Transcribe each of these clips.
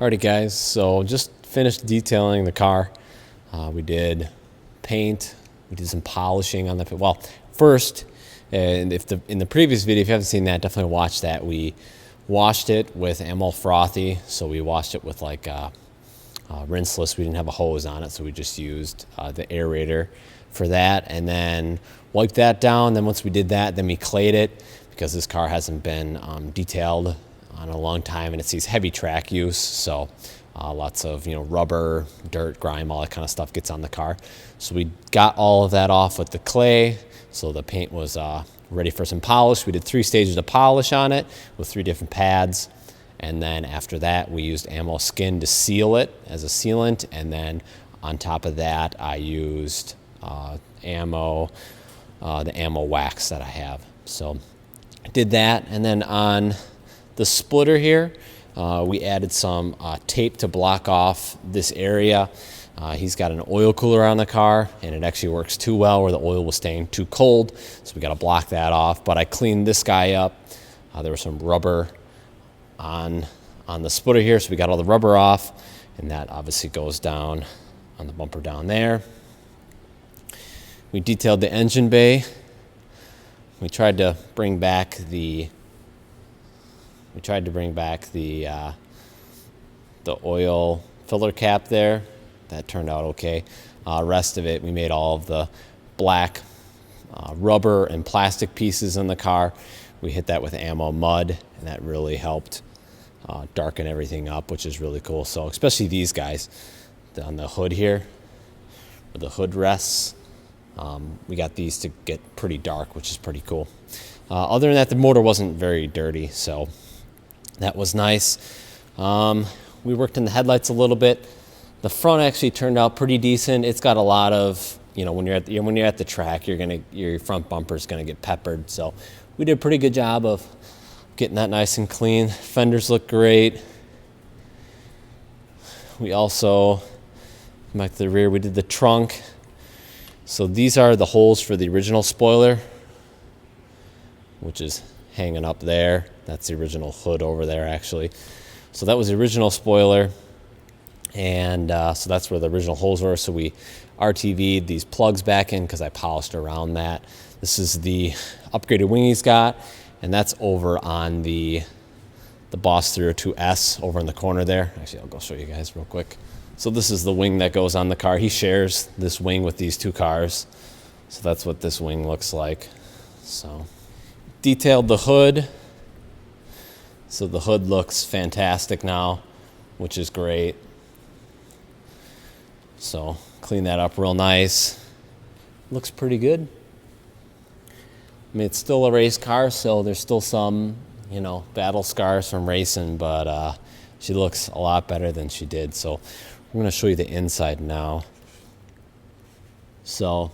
Alrighty guys, so just finished detailing the car. We did paint, we did some polishing on the, well, first, and in the previous video, if you haven't seen that, definitely watch that. We washed it with Ammo Frothy, so we washed it with like rinseless. We didn't have a hose on it, so we just used the aerator for that, and then wiped that down. Then once we did that, then we clayed it, because this car hasn't been detailed on a long time, and it sees heavy track use, so lots of rubber, dirt, grime, all that kind of stuff gets on the car. So we got all of that off with the clay, so the paint was ready for some polish. We did 3 stages of polish on it with 3 different pads, and then after that we used Ammo Skin to seal it as a sealant, and then on top of that I used the Ammo Wax that I have. So I did that, and then on the splitter here, we added some tape to block off this area. He's got an oil cooler on the car, and it actually works too well where the oil was staying too cold, so we got to block that off. But I cleaned this guy up. There was some rubber on the splitter here, so we got all the rubber off, and that obviously goes down on the bumper down there. We detailed the engine bay. We tried to bring back the oil filler cap there. That turned out okay. Rest of it, we made all of the black rubber and plastic pieces in the car. We hit that with Ammo Mud, and that really helped darken everything up, which is really cool. So especially these guys on the hood here, where the hood rests, we got these to get pretty dark, which is pretty cool. Other than that, the motor wasn't very dirty, so that was nice. We worked in the headlights a little bit. The front actually turned out pretty decent. It's got a lot of, when you're at the track, your front bumper is gonna get peppered. So we did a pretty good job of getting that nice and clean. Fenders look great. We also, back to the rear, we did the trunk. So these are the holes for the original spoiler, which is hanging up there. That's the original hood over there, actually. So that was the original spoiler, and so that's where the original holes were. So we RTV'd these plugs back in because I polished around that. This is the upgraded wing he's got, and that's over on the Boss 302S over in the corner there. Actually, I'll go show you guys real quick. So this is the wing that goes on the car. He shares this wing with these 2 cars. So that's what this wing looks like. So detailed the hood. So the hood looks fantastic now, which is great. So clean that up real nice. Looks pretty good. I mean, it's still a race car, so there's still some, battle scars from racing, but she looks a lot better than she did. So I'm going to show you the inside now. So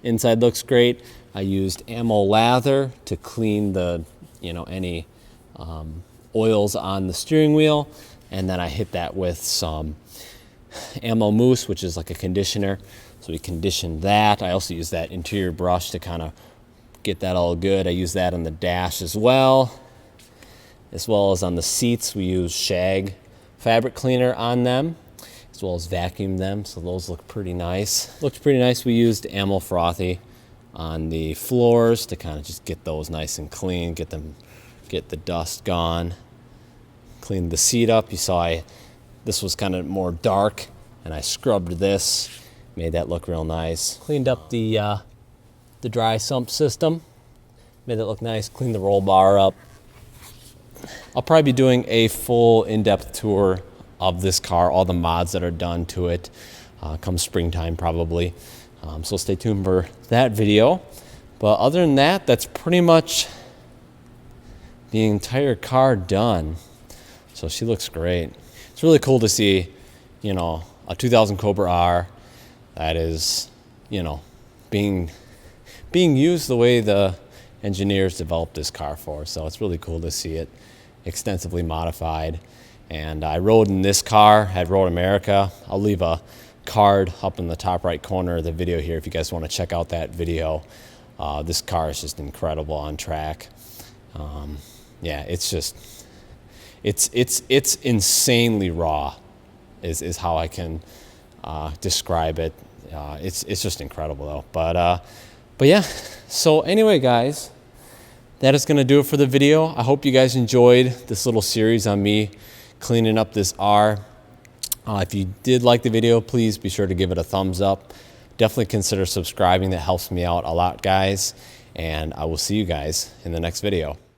inside looks great. I used Ammo Lather to clean the, any oils on the steering wheel, and then I hit that with some Ammo Mousse, which is like a conditioner. So we conditioned that. I also used that interior brush to kind of get that all good. I used that on the dash as well as on the seats. We used Shag fabric cleaner on them, as well as vacuumed them, so those look pretty nice. Looked pretty nice. We used Ammo Frothy on the floors to kind of just get those nice and clean, get the dust gone. Cleaned the seat up. You saw this was kind of more dark, and I scrubbed this, made that look real nice. Cleaned up the dry sump system, made it look nice. Cleaned the roll bar up. I'll probably be doing a full in-depth tour of this car, all the mods that are done to it, come springtime probably. So stay tuned for that video. But other than that, that's pretty much the entire car done. So she looks great. It's really cool to see, a 2000 Cobra R that is, being used the way the engineers developed this car for. So it's really cool to see it extensively modified. And I rode in this car at Road America. I'll leave a card up in the top right corner of the video here if you guys want to check out that video. This car is just incredible on track. Yeah, it's it's insanely raw is how I can describe it. It's just incredible though. But yeah, so anyway guys, that is going to do it for the video. I hope you guys enjoyed this little series on me cleaning up this R. If you did like the video, please be sure to give it a thumbs up. Definitely consider subscribing. That helps me out a lot, guys. And I will see you guys in the next video.